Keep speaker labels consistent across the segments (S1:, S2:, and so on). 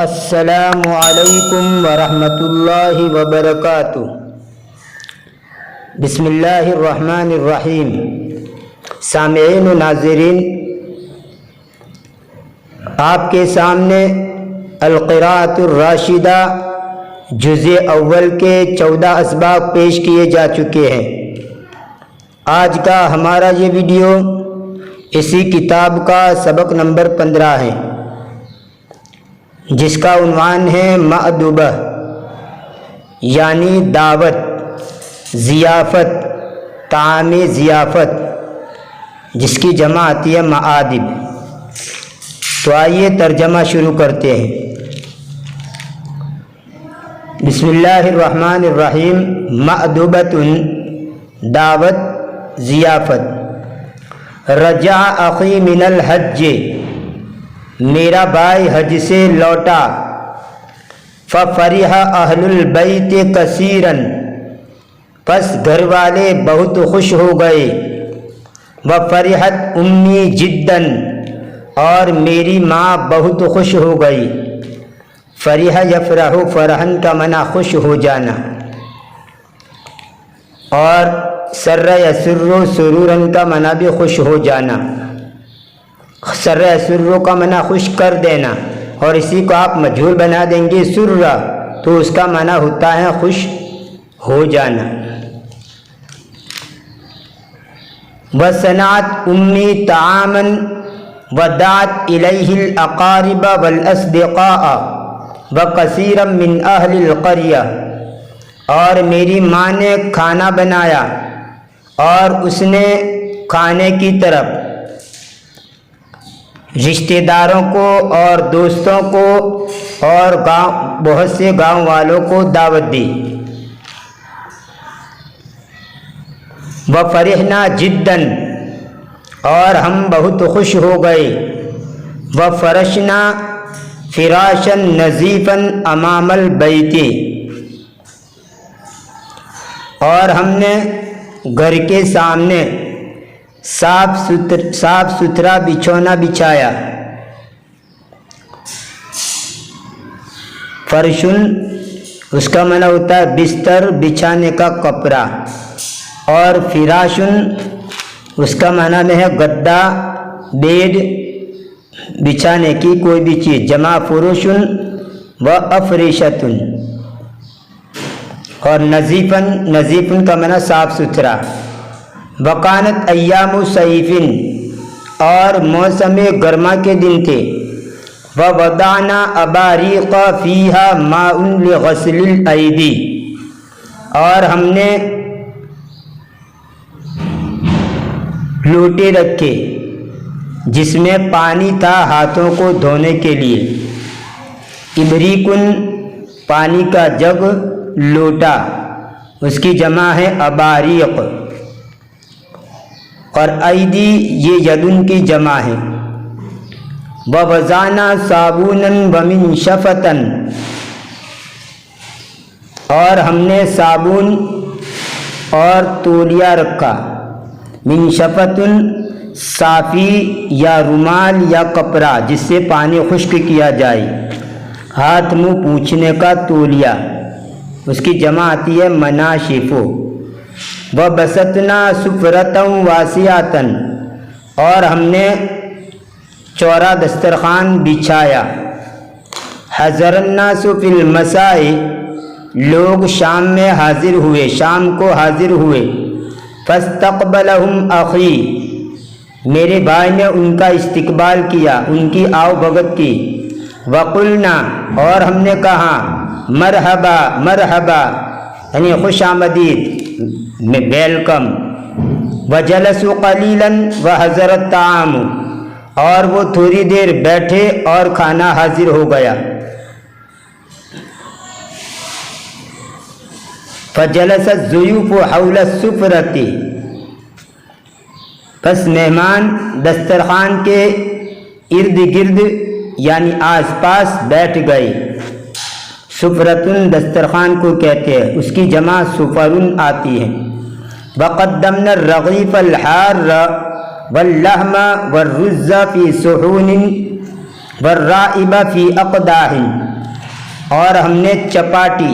S1: السلام علیکم ورحمۃ اللہ وبرکاتہ۔ بسم اللہ الرحمن الرحیم۔ سامعین و ناظرین، آپ کے سامنے القراءۃ الراشدہ جزء اول کے 14 اسباق پیش کیے جا چکے ہیں۔ آج کا ہمارا یہ ویڈیو اسی کتاب کا سبق نمبر 15 ہے، جس کا عنوان ہے مأدبہ، یعنی دعوت، ضیافت، طعام ضیافت، جس کی جمع آتی ہے مآدب۔ تو آئیے ترجمہ شروع کرتے ہیں۔ بسم اللہ الرحمن الرحیم۔ مأدبۃ، دعوت، ضیافت۔ رجع اخی من الحج، میرا بھائی حج سے لوٹا۔ ففرح اہل البیت کثیرا، پس گھر والے بہت خوش ہو گئے۔ وفرحت امی جدا، اور میری ماں بہت خوش ہو گئی۔ فرح یفرح، فرحن کا معنی خوش ہو جانا، اور سر یسر سرورن کا معنی بھی خوش ہو جانا۔ سر یسر کا معنی خوش کر دینا، اور اسی کو آپ مجہول بنا دیں گے سر، تو اس کا معنی ہوتا ہے خوش ہو جانا۔ وصنعت امی طعاما ودعت الیہ الاقارب والاصدقاء وکثیرا من اہل القریہ، اور میری ماں نے کھانا بنایا اور اس نے کھانے کی طرف رشتہ داروں کو اور دوستوں کو اور بہت سے گاؤں والوں کو دعوت دی۔ وفرحنا جدا، اور ہم بہت خوش ہو گئے۔ وفرشنا فراشا نظیفا امام البیت، اور ہم نے گھر کے سامنے صاف ستھرا بچھونا بچھایا۔ فرشن، اس کا معنی ہوتا ہے بستر، بچھانے کا کپڑا، اور فراشن اس کا معنی میں ہے گدا، بیڈ، بچھانے کی کوئی بھی چیز، جمع فروشن و افریشتن۔ اور نظیفن کا معنی صاف ستھرا۔ وکانت ایام صیفن، اور موسم گرما کے دن تھے۔ ووضعنا اباریق فیہا ماء لغسل الایدی، اور ہم نے لوٹے رکھے جس میں پانی تھا ہاتھوں کو دھونے کے لیے۔ ابریکن، پانی کا جگ، لوٹا، اس کی جمع ہے اباریق۔ اور ایدی یہ یدن کی جمع ہے۔ ووضعنا صابونا ومنشفتا، اور ہم نے صابن اور تولیہ رکھا۔ منشفتن، صافی یا رومال یا کپڑا جس سے پانی خشک کیا جائے۔ ہاتھ منہ پوچھنے کا تولیہ، اس کی جمع آتی ہے مناشف۔ وبسطنا سفرتا واسعتا، اور ہم نے چوڑا دسترخوان بچھایا۔ حضر الناس فی المساء، لوگ شام میں حاضر ہوئے، شام کو حاضر ہوئے۔ فاستقبلہم اخی، میرے بھائی نے ان کا استقبال کیا، ان کی آؤ بھگت کی۔ وقلنا، اور ہم نے کہا مرحبا مرحبا، یعنی خوش آمدید، ویلکم۔ وجلسوا قلیلا وحضر الطعام، اور وہ تھوڑی دیر بیٹھے اور کھانا حاضر ہو گیا۔ فجلس الضیوف حول السفرۃ، پس مہمان دسترخوان کے ارد گرد یعنی آس پاس بیٹھ گئے۔ سفرتن دسترخوان کو کہتے ہیں، اس کی جمع سفرن آتی ہے۔ وقدمنا الرغیف الحار واللحم والرز فی صحون والرائب فی اقداح، اور ہم نے چپاٹی،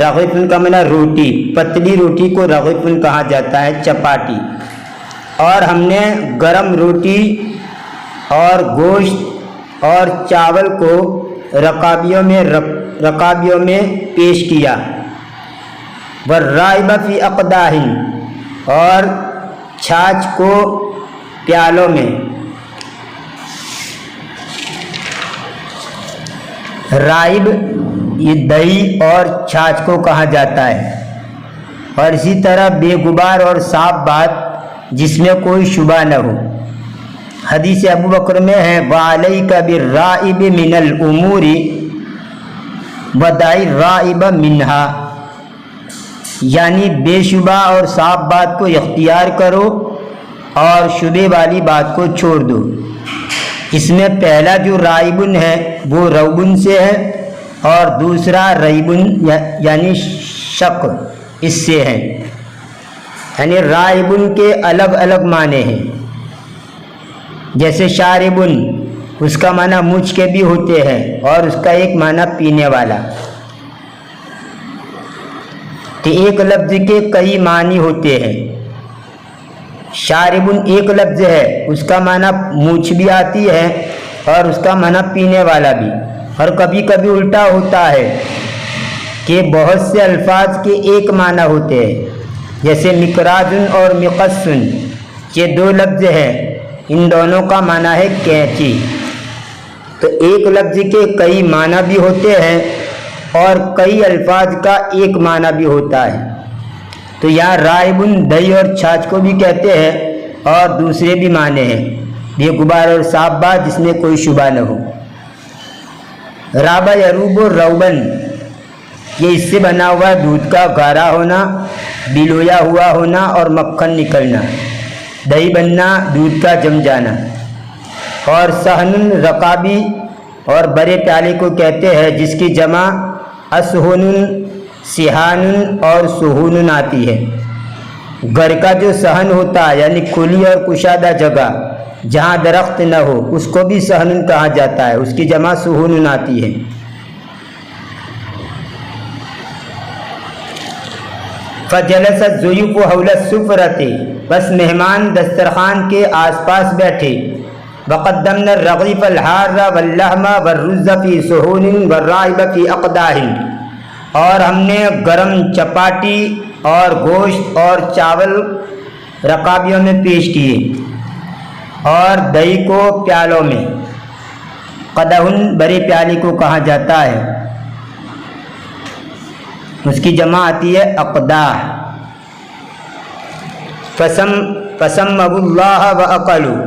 S1: رغیفن کا معنی روٹی، پتلی روٹی کو رغیفن کہا جاتا ہے، چپاٹی، اور ہم نے گرم روٹی اور گوشت اور چاول کو رکابیوں میں پیش کیا، والرائب فی اقداح، اور چھاچھ کو پیالوں میں۔ رائب یہ دہی اور چھاچھ کو کہا جاتا ہے، اور اسی طرح بے غبار اور صاف بات جس میں کوئی شبہ نہ ہو۔ حدیث ابو بکر میں ہے وَعَلَيْكَ بِالرَّائِبِ مِنَ الْأُمُورِ وَدَعِ الرَّائِبَ مِنْهَا، یعنی بے شبہ اور صاف بات کو اختیار کرو اور شبے والی بات کو چھوڑ دو۔ اس میں پہلا جو رائبن ہے وہ روبن سے ہے، اور دوسرا ریبن یعنی شک اس سے ہے، یعنی رائبن کے الگ الگ معنی ہیں۔ جیسے شاربن، اس کا معنی مجھ کے بھی ہوتے ہیں، اور اس کا ایک معنی پینے والا، تو ایک لفظ کے کئی معنی ہوتے ہیں۔ شاربن ایک لفظ ہے، اس کا معنی مونچھ بھی آتی ہے اور اس کا معنی پینے والا بھی، اور کبھی کبھی الٹا ہوتا ہے کہ بہت سے الفاظ کے ایک معنی ہوتے ہیں، جیسے مقراضن اور مقصن، یہ دو لفظ ہیں، ان دونوں کا معنی ہے کینچی۔ تو ایک لفظ کے کئی معنی بھی ہوتے ہیں اور کئی الفاظ کا ایک معنی بھی ہوتا ہے۔ تو یہاں رائبن دہی اور چھاچھ کو بھی کہتے ہیں، اور دوسرے بھی معنی ہیں، بے غبار اور صاف بات جس میں کوئی شبہ نہ ہو۔ رابع یروب و روبن، یہ اس سے بنا ہوا دودھ کا گارا ہونا، بلویا ہوا ہونا اور مکھن نکلنا، دہی بننا، دودھ کا جم جانا۔ اور صحن رقابی اور بڑے پیالے کو کہتے ہیں، جس کی جمع اصحن، صحان اور صحون آتی ہے۔ گھر کا جو صحن ہوتا ہے یعنی کھلی اور کشادہ جگہ جہاں درخت نہ ہو، اس کو بھی صحن کہا جاتا ہے، اس کی جمع صحون آتی ہے۔ فجلس الضیوف حول السفرة، بس مہمان دسترخوان کے آس پاس بیٹھے۔ وقدمنا الرغیف الحار واللحم والرز فی صحون والرائب فی اقداح، اور ہم نے گرم چپاٹی اور گوشت اور چاول رکابیوں میں پیش کیے، اور دہی کو پیالوں میں۔ قدحن بڑے پیالے کو کہا جاتا ہے، اس کی جمع آتی ہے اقداح۔ فسموا اللہ واکلوا،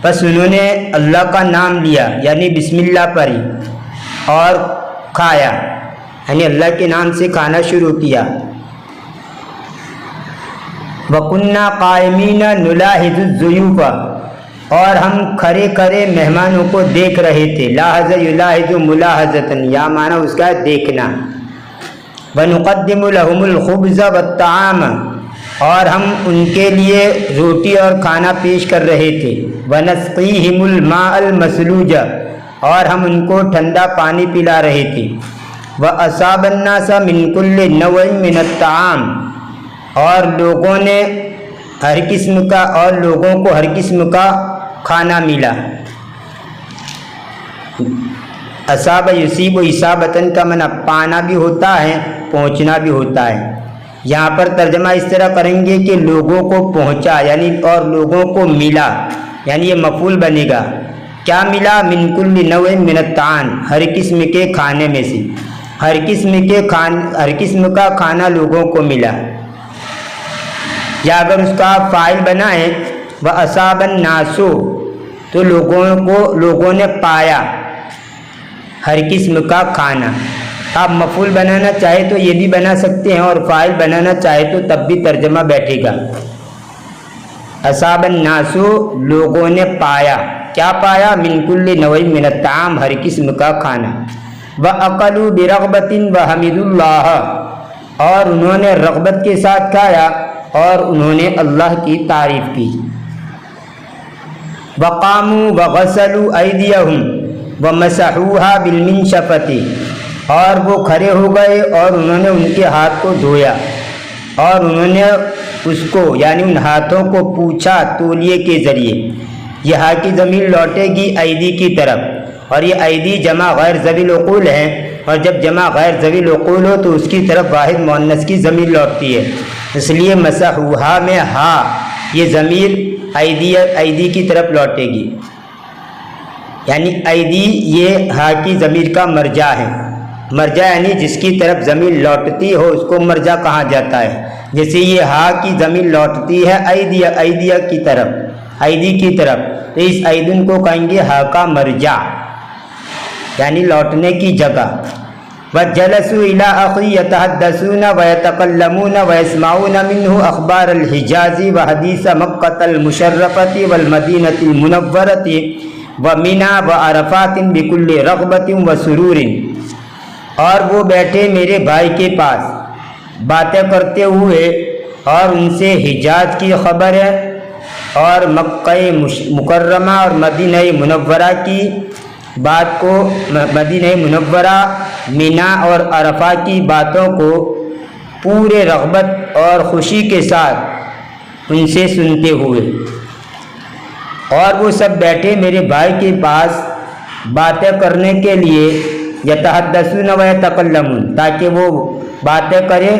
S1: پس انہوں نے اللہ کا نام لیا یعنی بسم اللہ پڑھی اور کھایا، یعنی اللہ کے نام سے کھانا شروع کیا۔ وَكُنَّا قَائِمِينَ نُلَاحِظُ الضُّيُوفَ، اور ہم کھڑے کھڑے مہمانوں کو دیکھ رہے تھے۔ لاحظ یلاحظ ملاحظۃ، یا معنی اس کا دیکھنا۔ وَنُقَدِّمُ لَهُمُ الْخُبْزَ وَالطَّعَامَ، اور ہم ان کے لیے روٹی اور کھانا پیش کر رہے تھے۔ وَنَسْقِيهِمُ الْمَاءَ الْمَثْلُوجَ، اور ہم ان کو ٹھنڈا پانی پلا رہے تھے۔ وَأَصَابَ النَّاسَ مِنْ كُلِّ نَوْعٍ مِنَ الطَّعَامِ، اور لوگوں کو ہر قسم کا کھانا ملا۔ اصاب یصیب و اصابتن کا معنی پانا بھی ہوتا ہے، پہنچنا بھی ہوتا ہے۔ یہاں پر ترجمہ اس طرح کریں گے کہ لوگوں کو پہنچا یعنی اور لوگوں کو ملا، یعنی یہ مفعول بنے گا۔ کیا ملا؟ من کل نوع من الطعام، ہر قسم کے کھانے میں سے، ہر قسم کا کھانا لوگوں کو ملا۔ یا اگر اس کا فاعل بنائیں وَأَصَابَ النَّاسُ، تو لوگوں نے پایا ہر قسم کا کھانا۔ آپ مفعول بنانا چاہے تو یہ بھی بنا سکتے ہیں، اور فاعل بنانا چاہے تو تب بھی ترجمہ بیٹھے گا۔ اصاب الناس، لوگوں نے پایا، کیا پایا؟ من کل نوع من الطعام، ہر قسم کا کھانا۔ وَأَقَلُوا بِرَغْبَةٍ وَحَمِدُوا اللَّهَ، اور انہوں نے رغبت کے ساتھ کھایا اور انہوں نے اللہ کی تعریف کی۔ وَقَامُوا وَغَسَلُوا أَيْدِيَهُمْ وَمَسَحُوهَا بِالْمِنْشَفَةِ، اور وہ کھڑے ہو گئے اور انہوں نے ان کے ہاتھ کو دھویا اور انہوں نے اس کو یعنی ان ہاتھوں کو پوچھا تولیے کے ذریعے۔ یہ ہا کی ضمیر لوٹے گی ایدی کی طرف، اور یہ ایدی جمع غیر ذوی العقول ہے، اور جب جمع غیر ذوی العقول ہو تو اس کی طرف واحد مؤنث کی ضمیر لوٹتی ہے، اس لیے مسحوہا میں ہا یہ ضمیر ایدی کی طرف لوٹے گی، یعنی ایدی یہ ہا کی ضمیر کا مرجع ہے۔ مرجع یعنی جس کی طرف ضمیر لوٹتی ہو اس کو مرجع کہا جاتا ہے۔ جیسے یہ ہا کی ضمیر لوٹتی ہے ایدیہ کی طرف، ایدی کی طرف، تو اس ایدن کو کہیں گے ہا کا مرجع یعنی لوٹنے کی جگہ۔ وَجَلَسُوا إِلَىٰ أَخِي يَتَحَدَّثُونَ وَيَتَكَلَّمُونَ وَيَسْمَعُونَ مِنْهُ أَخْبَارَ الْحِجَازِ وَحَدِيثَ مَكَّةَ الْمُشَرَّفَةِ وَالْمَدِينَةِ الْمُنَوَّرَةِ وَمِنَا وَعَرَفَاتٍ بِكُلِّ رَغْبَةٍ وَسُرُورٍ۔ اور وہ بیٹھے میرے بھائی کے پاس باتیں کرتے ہوئے اور ان سے حجاز کی خبر ہے اور مکہ مکرمہ اور مدینہ منورہ کی بات کو، مدینہ منورہ، مینا اور عرفہ کی باتوں کو پورے رغبت اور خوشی کے ساتھ ان سے سنتے ہوئے۔ اور وہ سب بیٹھے میرے بھائی کے پاس باتیں کرنے کے لیے، یتحدثون و یتکلمون، تاکہ وہ باتیں کرے،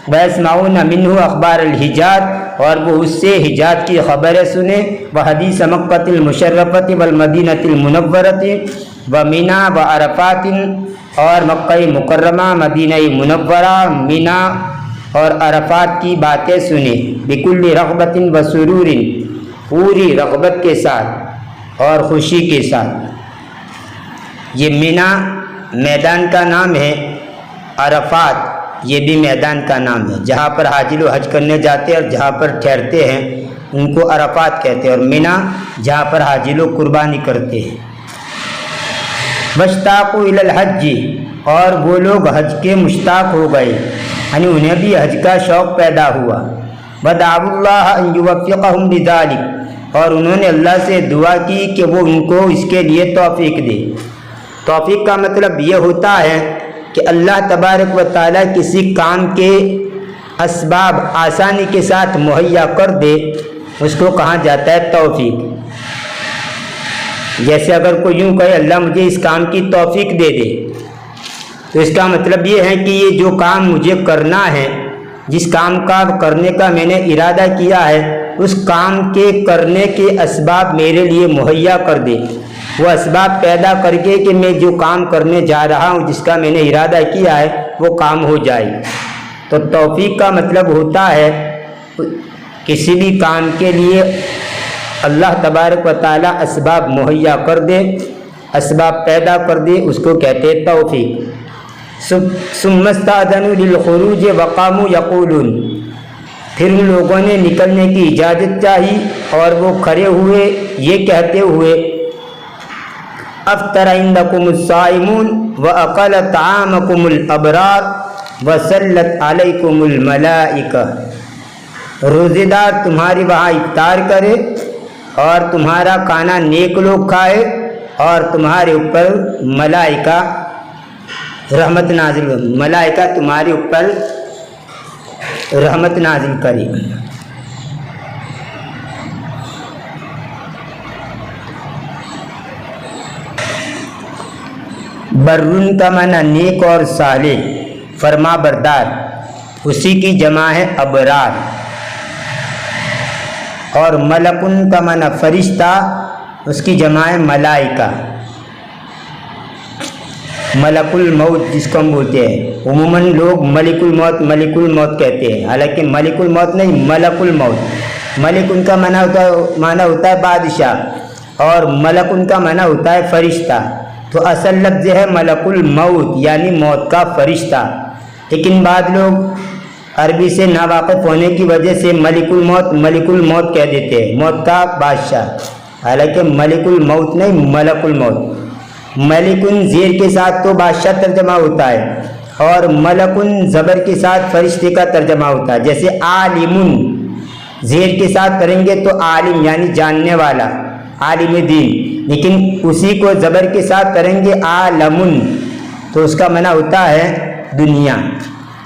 S1: ویسمعون منہ اخبار الحجاز، اور وہ اس سے حجاز کی خبریں سنیں، وحدیث مکۃ المشرفۃ والمدینۃ المنورۃ ومنا وعرفات، اور مکہ مکرمہ، مدینہ منورہ، مینا اور عرفات کی باتیں سنیں، بکل رغبت وسرور، پوری رغبت کے ساتھ اور خوشی کے ساتھ۔ یہ مینا میدان کا نام ہے، عرفات یہ بھی میدان کا نام ہے، جہاں پر حاجی لوگ حج کرنے جاتے ہیں اور جہاں پر ٹھہرتے ہیں ان کو عرفات کہتے ہیں، اور مینا جہاں پر حاجی لوگ قربانی کرتے ہیں۔ واشتاقوا الی الحج، اور وہ لوگ حج کے مشتاق ہو گئے، یعنی انہیں بھی حج کا شوق پیدا ہوا۔ ودعوا اللہ ان یوفقہم لذلک، اور انہوں نے اللہ سے دعا کی کہ وہ ان کو اس کے لیے توفیق دے۔ توفیق کا مطلب یہ ہوتا ہے کہ اللہ تبارک و تعالیٰ کسی کام کے اسباب آسانی کے ساتھ مہیا کر دے، اس کو کہا جاتا ہے توفیق۔ جیسے اگر کوئی یوں کہے اللہ مجھے اس کام کی توفیق دے دے، تو اس کا مطلب یہ ہے کہ یہ جو کام مجھے کرنا ہے، جس کام کا کرنے کا میں نے ارادہ کیا ہے، اس کام کے کرنے کے اسباب میرے لیے مہیا کر دے، وہ اسباب پیدا کر کے کہ میں جو کام کرنے جا رہا ہوں، جس کا میں نے ارادہ کیا ہے، وہ کام ہو جائے۔ تو توفیق کا مطلب ہوتا ہے کسی بھی کام کے لیے اللہ تبارک و تعالیٰ اسباب مہیا کر دے، اسباب پیدا کر دے، اس کو کہتے ہیں توفیق۔ ثم استأذنوا للخروج وقاموا یقولون، پھر ان لوگوں نے نکلنے کی اجازت چاہی اور وہ کھڑے ہوئے یہ کہتے ہوئے، افطر عندکم الصائمون واکل طعامکم الابرار وصلت علیکم الملائکہ، روزے دار تمہاری وہاں افطار کرے اور تمہارا کھانا نیک لوگ کھائے اور تمہارے اوپر ملائکہ رحمت نازل، ملائکہ تمہارے اوپر رحمت نازل کرے۔ برن کا معنی نیک اور صالح، فرما بردار، اسی کی جمع ہے ابرار۔ اور ملکن کا معنی فرشتہ، اس کی جمع ہے ملائکہ۔ ملک الموت جس کو ہم بولتے ہیں، عموماً لوگ ملک الموت کہتے ہیں، حالانکہ ملک الموت نہیں، ملک الموت۔ ملک ان کا معنی ہوتا ہے بادشاہ، اور ملک ان کا معنی ہوتا ہے فرشتہ۔ تو اصل لفظ ہے ملک الموت یعنی موت کا فرشتہ، لیکن بعض لوگ عربی سے ناواقف ہونے کی وجہ سے ملک الموت کہہ دیتے ہیں، موت کا بادشاہ، حالانکہ ملک الموت نہیں، ملک الموت۔ ملکن زیر کے ساتھ تو بادشاہ ترجمہ ہوتا ہے، اور ملکن زبر کے ساتھ فرشتے کا ترجمہ ہوتا ہے۔ جیسے عالمن زیر کے ساتھ کریں گے تو عالم یعنی جاننے والا، عالم دین، لیکن اسی کو زبر کے ساتھ کریں گے عالمن تو اس کا معنی ہوتا ہے دنیا.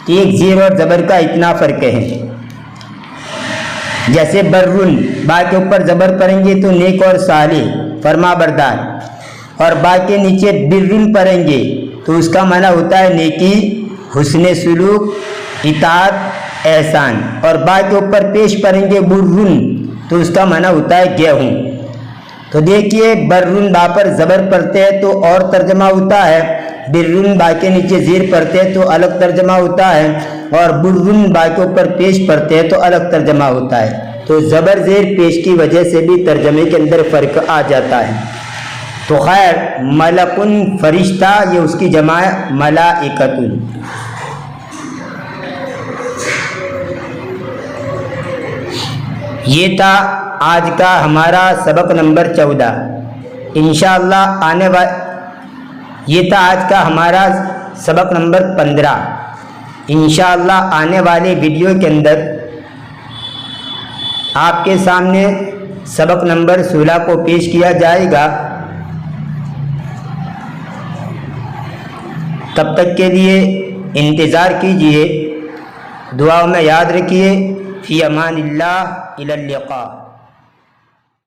S1: ایک زیر اور زبر کا اتنا فرق ہے. جیسے برن، با کے اوپر زبر پڑیں گے تو نیک اور صالح، فرما بردار، اور با کے نیچے برن پڑیں گے تو اس کا معنی ہوتا ہے نیکی، حسن سلوک، اطاعت، احسان. اور با کے اوپر پیش پڑیں گے برن تو اس کا معنی ہوتا ہے گیہوں. تو دیکھیے برن با پر زبر پڑتے ہیں تو اور ترجمہ ہوتا ہے، برن با کے نیچے زیر پڑتے ہیں تو الگ ترجمہ ہوتا ہے، اور برن با کے اوپر پیش پڑتے ہیں تو الگ ترجمہ ہوتا ہے. تو زبر زیر پیش کی وجہ سے بھی ترجمے کے اندر فرق آ جاتا ہے. تو خیر، ملکن فرشتہ، یہ اس کی جمع ہے ملائکتن. یہ تھا آج کا ہمارا سبق نمبر 14. انشاءاللہ یہ تھا آج کا ہمارا سبق نمبر 15. انشاءاللہ آنے والے ویڈیو کے اندر آپ کے سامنے سبق نمبر 16 کو پیش کیا جائے گا. تب تک کے لیے انتظار کیجیے. دعاؤں میں یاد رکھیے. فی امان اللہ، الی اللقاء.